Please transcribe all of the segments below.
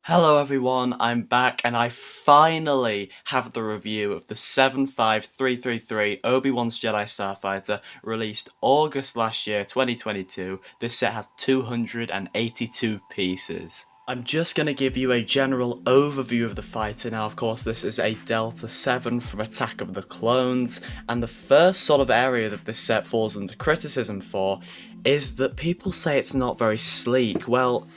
Hello everyone, I'm back and I finally have the review of the 75333 Obi-Wan's Jedi Starfighter, released August last year, 2022. This set has 282 pieces. I'm just going to give you a general overview of the fighter now. Of course, this is a Delta 7 from Attack of the Clones, and the first sort of area that this set falls under criticism for is that people say it's not very sleek. Well,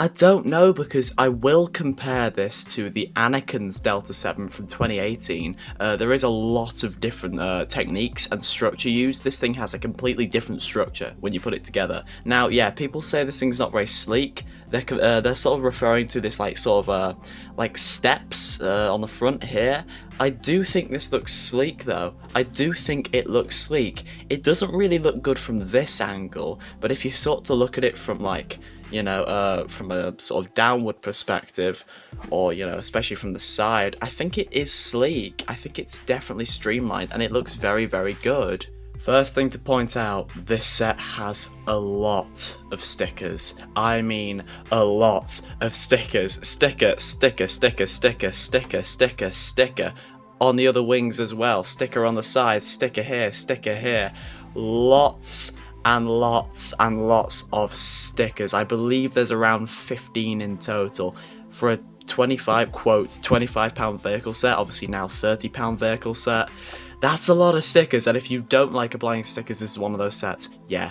I don't know, because I will compare this to the Anakin's Delta 7 from 2018. There is a lot of different techniques and structure used. This thing has a completely different structure when you put it together. Now, yeah, people say this thing's not very sleek. They're sort of referring to this like steps on the front here. I do think this looks sleek though. I do think it looks sleek. It doesn't really look good from this angle, but if you sort of look at it from from a sort of downward perspective, or especially from the side, I think it is sleek. I think it's definitely streamlined and it looks very, very good. First thing to point out, this set has a lot of stickers. I mean a lot of stickers. Sticker, sticker, sticker, sticker, sticker, sticker, sticker. On the other wings as well. Sticker on the sides, sticker here, sticker here. Lots and lots and lots of stickers. I believe there's around 15 in total. For a 25 £25 vehicle set, obviously now £30 vehicle set. That's a lot of stickers, and if you don't like applying stickers, this is one of those sets. Yeah,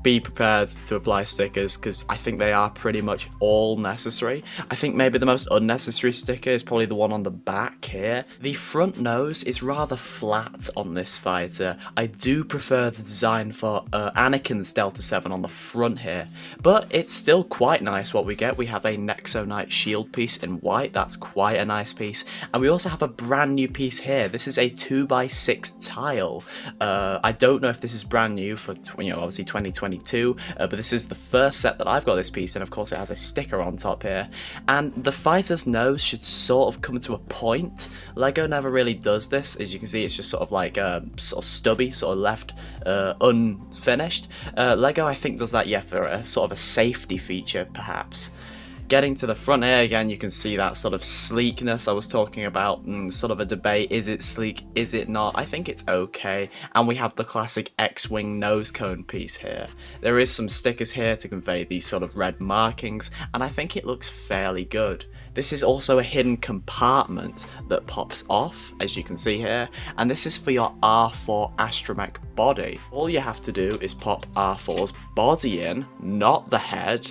be prepared to apply stickers, because I think they are pretty much all necessary. I think maybe the most unnecessary sticker is probably the one on the back here. The front nose is rather flat on this fighter. I do prefer the design for Anakin's Delta 7 on the front here, but it's still quite nice what we get. We have a Nexonite shield piece in white. That's quite a nice piece, and we also have a brand new piece here. This is a 2x6 tile. I don't know if this is brand new for obviously 2022, but this is the first set that I've got this piece, and of course it has a sticker on top here. And the fighter's nose should sort of come to a point. Lego never really does this. As you can see, it's just sort of like sort of stubby, sort of left unfinished. Lego, I think, does that, yeah, for a sort of a safety feature perhaps. Getting to the front here again, you can see that sort of sleekness I was talking about. Sort of a debate, is it sleek, is it not? I think it's okay. And we have the classic X-Wing nose cone piece here. There is some stickers here to convey these sort of red markings, and I think it looks fairly good. This is also a hidden compartment that pops off, as you can see here, and this is for your R4 astromech body. All you have to do is pop R4's body in, not the head,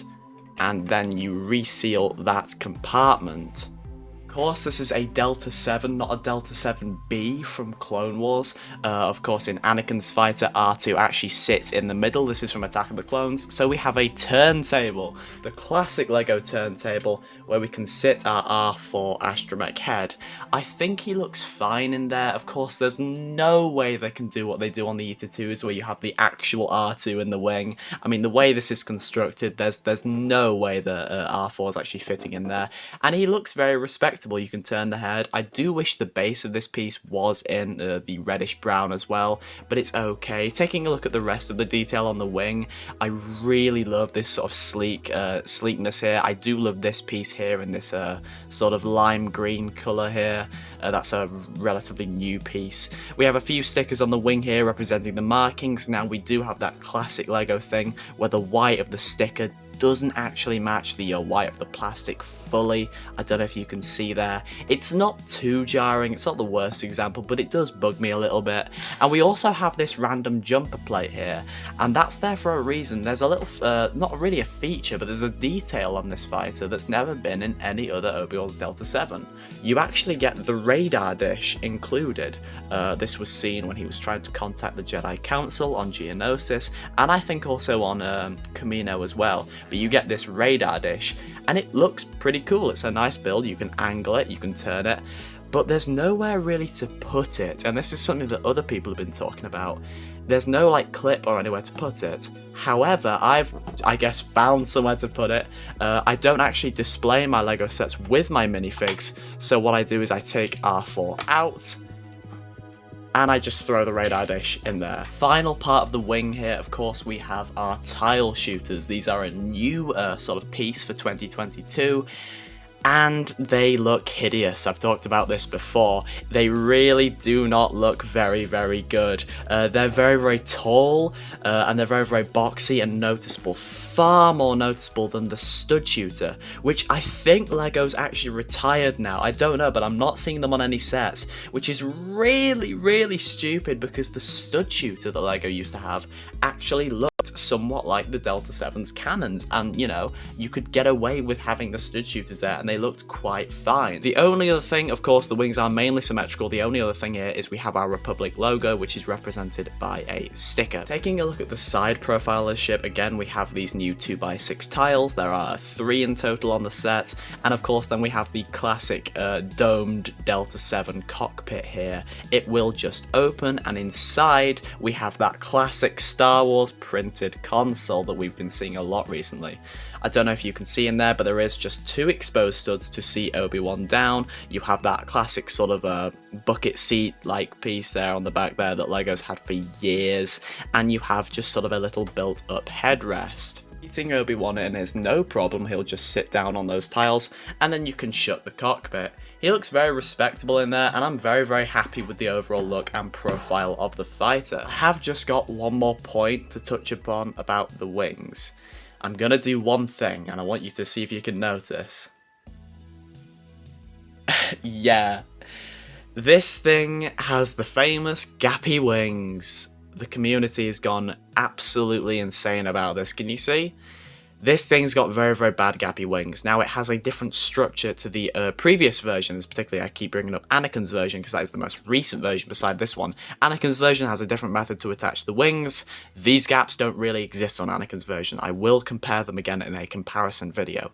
and then you reseal that compartment. Of course, this is a Delta 7, not a Delta 7B from Clone Wars. Of course, in Anakin's fighter, R2 actually sits in the middle. This is from Attack of the Clones. So we have a turntable, the classic Lego turntable, where we can sit our R4 astromech head. I think he looks fine in there. Of course, there's no way they can do what they do on the Eta 2s, where you have the actual R2 in the wing. I mean, the way this is constructed, there's no way that R4 is actually fitting in there. And he looks very respectable. You can turn the head. I do wish the base of this piece was in the reddish brown as well, but it's okay. Taking a look at the rest of the detail on the wing, I really love this sort of sleekness here. I do love this piece here in this sort of lime green colour here. That's a relatively new piece. We have a few stickers on the wing here representing the markings. Now, we do have that classic Lego thing where the white of the sticker doesn't actually match the white of the plastic fully. I don't know if you can see there. It's not too jarring, it's not the worst example, but it does bug me a little bit. And we also have this random jumper plate here, and that's there for a reason. There's a little, not really a feature, but there's a detail on this fighter that's never been in any other Obi-Wan's Delta 7. You actually get the radar dish included. This was seen when he was trying to contact the Jedi Council on Geonosis, and I think also on Kamino as well. But you get this radar dish, and it looks pretty cool. It's a nice build. You can angle it, you can turn it, but there's nowhere really to put it, and this is something that other people have been talking about. There's no like clip or anywhere to put it. However, I guess found somewhere to put it. I don't actually display my Lego sets with my minifigs, so what I do is I take R4 out, and I just throw the radar dish in there. Final part of the wing here, of course, we have our tile shooters. These are a new sort of piece for 2022. And they look hideous. I've talked about this before. They really do not look very, very good. They're very, very tall, and they're very, very boxy and noticeable. Far more noticeable than the stud shooter, which I think LEGO's actually retired now. I don't know, but I'm not seeing them on any sets, which is really, really stupid because the stud shooter that LEGO used to have actually looked somewhat like the Delta 7's cannons, and you know, you could get away with having the stud shooters there and they looked quite fine. The only other thing, of course, the wings are mainly symmetrical. The only other thing here is we have our Republic logo, which is represented by a sticker. Taking a look at the side profile of the ship, again, we have these new 2x6 tiles. There are 3 in total on the set, and of course then we have the classic domed Delta 7 cockpit here. It will just open, and inside we have that classic Star Wars printed console that we've been seeing a lot recently. I don't know if you can see in there, but there is just 2 exposed studs to seat Obi-Wan down. You have that classic sort of bucket seat like piece there on the back there that LEGO's had for years, and you have just sort of a little built up headrest. Seating Obi-Wan in is no problem. He'll just sit down on those tiles and then you can shut the cockpit. He looks very respectable in there, and I'm very, very happy with the overall look and profile of the fighter. I have just got one more point to touch upon about the wings. I'm gonna do one thing, and I want you to see if you can notice. Yeah, this thing has the famous gappy wings. The community has gone absolutely insane about this. Can you see? This thing's got very, very bad gappy wings. Now, it has a different structure to the previous versions, particularly I keep bringing up Anakin's version because that is the most recent version beside this one. Anakin's version has a different method to attach the wings. These gaps don't really exist on Anakin's version. I will compare them again in a comparison video.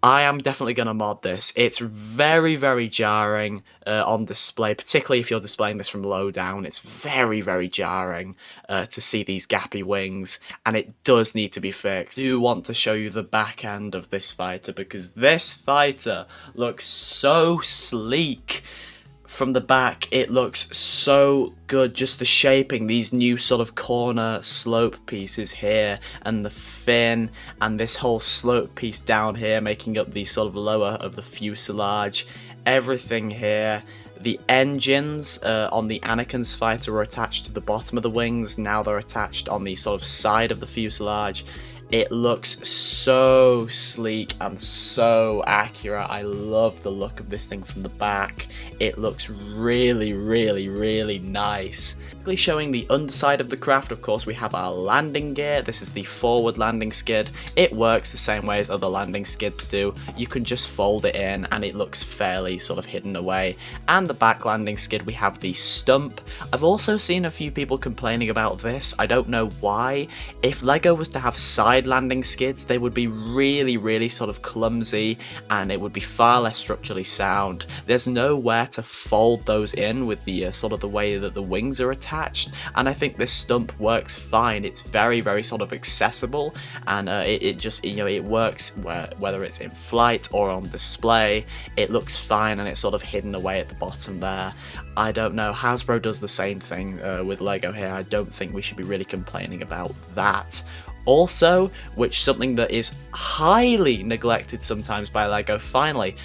I am definitely going to mod this. It's very, very jarring on display, particularly if you're displaying this from low down. It's very, very jarring to see these gappy wings, and it does need to be fixed. I do want to show you the back end of this fighter because this fighter looks so sleek. From the back, it looks so good, just the shaping, these new sort of corner slope pieces here, and the fin, and this whole slope piece down here making up the sort of lower of the fuselage, everything here. The engines on the Anakin's fighter were attached to the bottom of the wings, now they're attached on the sort of side of the fuselage. It looks so sleek and so accurate. I love the look of this thing from the back. It looks really, really, really nice. Quickly showing the underside of the craft, of course, we have our landing gear. This is the forward landing skid. It works the same way as other landing skids do. You can just fold it in and it looks fairly sort of hidden away. And the back landing skid, we have the stump. I've also seen a few people complaining about this. I don't know why. If LEGO was to have side landing skids, they would be really, really sort of clumsy and it would be far less structurally sound. There's nowhere to fold those in with the sort of the way that the wings are attached, and I think this stump works fine. It's very, very sort of accessible, and it just, you know, it works whether it's in flight or on display. It looks fine and it's sort of hidden away at the bottom there. I don't know, Hasbro does the same thing with LEGO here. I don't think we should be really complaining about that. Also, which something that is highly neglected sometimes by LEGO, finally,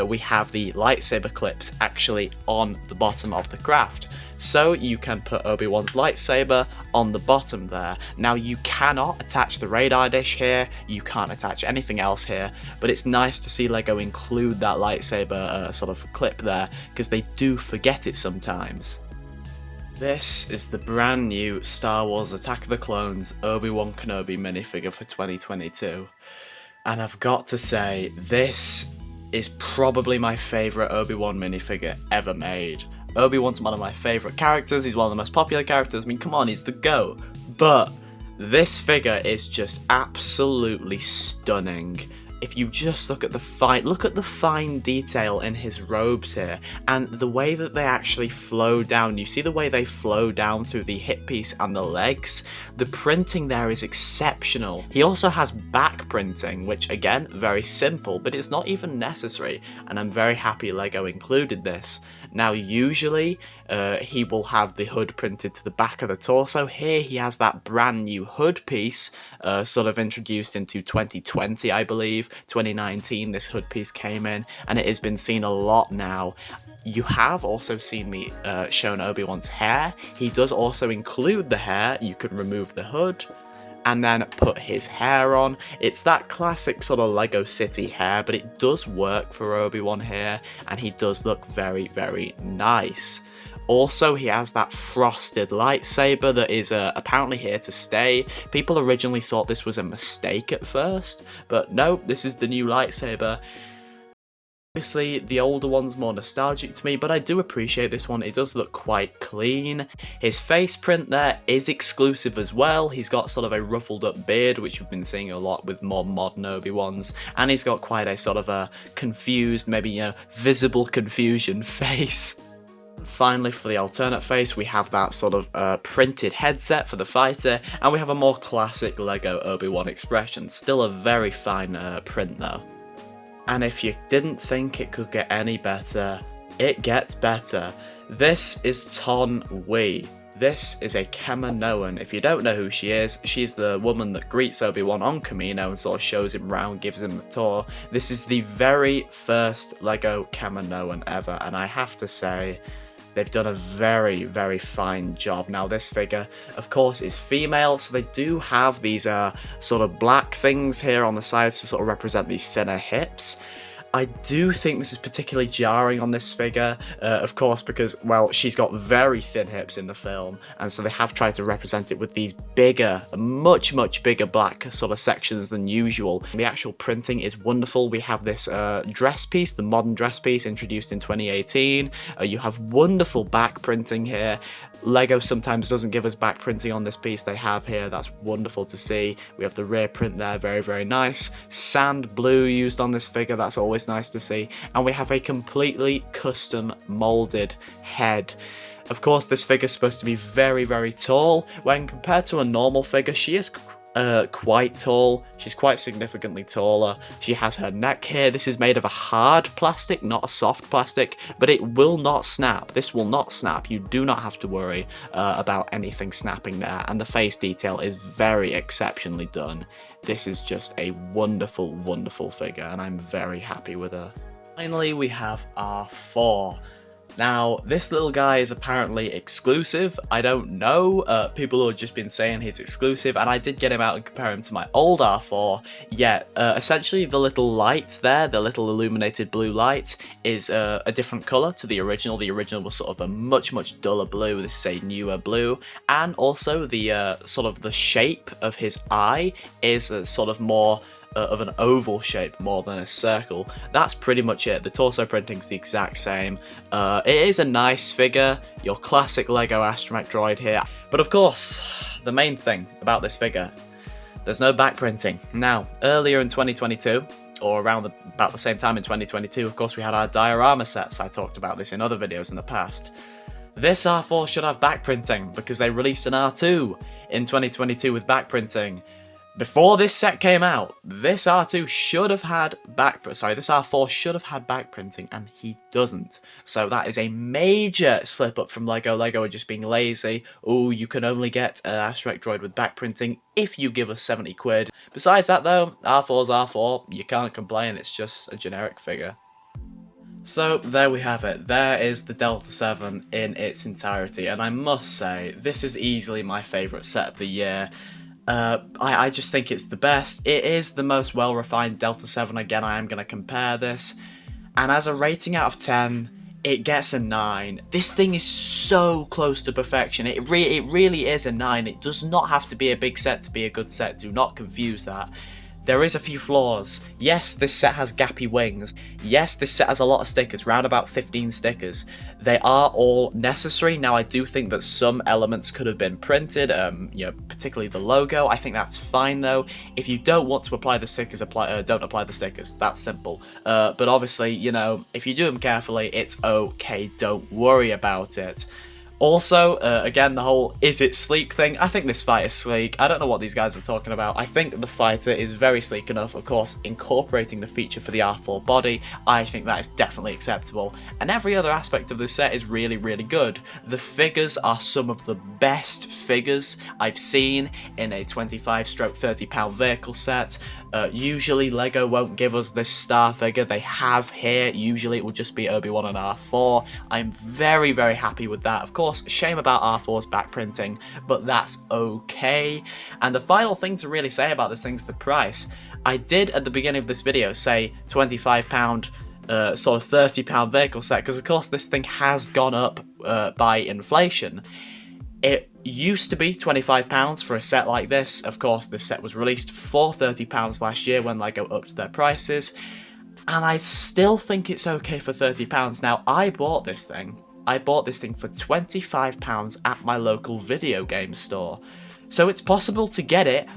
we have the lightsaber clips actually on the bottom of the craft. So you can put Obi-Wan's lightsaber on the bottom there. Now, you cannot attach the radar dish here, you can't attach anything else here, but it's nice to see LEGO include that lightsaber sort of clip there, because they do forget it sometimes. This is the brand new Star Wars Attack of the Clones Obi-Wan Kenobi minifigure for 2022. And I've got to say, this is probably my favourite Obi-Wan minifigure ever made. Obi-Wan's one of my favourite characters, he's one of the most popular characters, I mean, come on, he's the GOAT. But this figure is just absolutely stunning. If you just look at the fine detail in his robes here, and the way that they actually flow down. You see the way they flow down through the hip piece and the legs? The printing there is exceptional. He also has back printing, which again, very simple, but it's not even necessary, and I'm very happy LEGO included this. Now usually he will have the hood printed to the back of the torso. Here he has that brand new hood piece sort of introduced into 2020, I believe. 2019 this hood piece came in, and it has been seen a lot now. You have also seen me shown Obi-Wan's hair. He does also include the hair. You can remove the hood and then put his hair on. It's that classic sort of Lego City hair, but it does work for Obi-Wan here, and he does look very, very nice. Also, he has that frosted lightsaber that is apparently here to stay. People originally thought this was a mistake at first, but no, this is the new lightsaber. Obviously, the older one's more nostalgic to me, but I do appreciate this one. It does look quite clean. His face print there is exclusive as well. He's got sort of a ruffled up beard, which we've been seeing a lot with more modern Obi-Wans, and he's got quite a sort of a confused, maybe, you know, visible confusion face. Finally, for the alternate face, we have that sort of printed headset for the fighter, and we have a more classic Lego Obi-Wan expression. Still a very fine print though. And if you didn't think it could get any better, it gets better. This is Ton Wee. This is a Kaminoan. If you don't know who she is, she's the woman that greets Obi-Wan on Kamino and sort of shows him around, gives him the tour. This is the very first Lego Kaminoan ever, and I have to say, they've done a very, very fine job. Now, this figure, of course, is female, so they do have these sort of black things here on the sides to sort of represent the thinner hips. I do think this is particularly jarring on this figure, of course, because, well, she's got very thin hips in the film, and so they have tried to represent it with these bigger, much, much bigger black sort of sections than usual. The actual printing is wonderful. We have this dress piece, the modern dress piece, introduced in 2018. You have wonderful back printing here. Lego sometimes doesn't give us back printing on this piece. They have here. That's wonderful to see. We have the rear print there, very, very nice. Sand blue used on this figure. That's always nice to see. And we have a completely custom molded head. Of course, this figure is supposed to be very, very tall. When compared to a normal figure, she is quite tall. She's quite significantly taller. She has her neck here. This is made of a hard plastic, not a soft plastic, but it will not snap. This will not snap. You do not have to worry about anything snapping there, and the face detail is very exceptionally done. This is just a wonderful, wonderful figure, and I'm very happy with her. Finally, we have R4. Now, this little guy is apparently exclusive. I don't know. People have just been saying he's exclusive, and I did get him out and compare him to my old R4. Yet, essentially, the little light there, the little illuminated blue light, is a different colour to the original. The original was sort of a much, much duller blue. This is a newer blue. And also, the sort of the shape of his eye is sort of more of an oval shape more than a circle. That's pretty much it. The torso printing's the exact same. It is a nice figure, your classic Lego astromech droid here. But of course, the main thing about this figure, there's no back printing. Now, earlier in 2022, or around about the same time in 2022, of course, we had our diorama sets. I talked about this in other videos in the past. This R4 should have back printing because they released an R2 in 2022 with back printing. Before this set came out, this R2 should have had this R4 should have had back printing, and he doesn't. So that is a major slip up from Lego. Lego are just being lazy. Oh, you can only get an astromech droid with back printing if you give us 70 quid. Besides that though, R4's R4, you can't complain, it's just a generic figure. So there we have it. There is the Delta 7 in its entirety, and I must say, this is easily my favourite set of the year. I just think it's the best. It is the most well-refined Delta 7. Again, I am going to compare this. And as a rating out of 10, it gets a 9. This thing is so close to perfection. It really is a 9. It does not have to be a big set to be a good set. Do not confuse that. There is a few flaws. Yes, this set has gappy wings. Yes, this set has a lot of stickers, around about 15 stickers. They are all necessary. Now, I do think that some elements could have been printed, you know, particularly the logo. I think that's fine, though. If you don't want to apply the stickers, don't apply the stickers. That's simple. But obviously, you know, if you do them carefully, it's okay. Don't worry about it. Also, again, the whole is it sleek thing, I think this fight is sleek. I don't know what these guys are talking about. I think the fighter is very sleek enough. Of course, incorporating the feature for the R4 body, I think that is definitely acceptable. And every other aspect of this set is really, really good. The figures are some of the best figures I've seen in a 25-30 pound vehicle set. Usually LEGO won't give us this star figure. They have here. Usually it will just be Obi-Wan and R4. I'm very, very happy with that. Of course, shame about R4's backprinting, but that's okay. And the final thing to really say about this thing is the price. I did at the beginning of this video say £25 sort of £30 vehicle set, because of course this thing has gone up by inflation. It used to be £25 for a set like this. Of course, this set was released for £30 last year when LEGO upped their prices, and I still think it's okay for £30. Now, I bought this thing for £25 at my local video game store, so it's possible to get it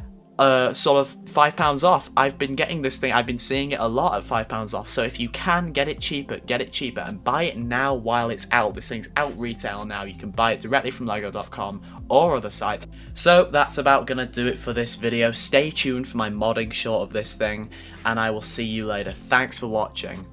sort of £5 off. I've been getting this thing, I've been seeing it a lot at £5 off, so if you can get it cheaper and buy it now while it's out. This thing's out retail now. You can buy it directly from lego.com or other sites. So that's about gonna do it for this video. Stay tuned for my modding short of this thing, and I will see you later. Thanks for watching.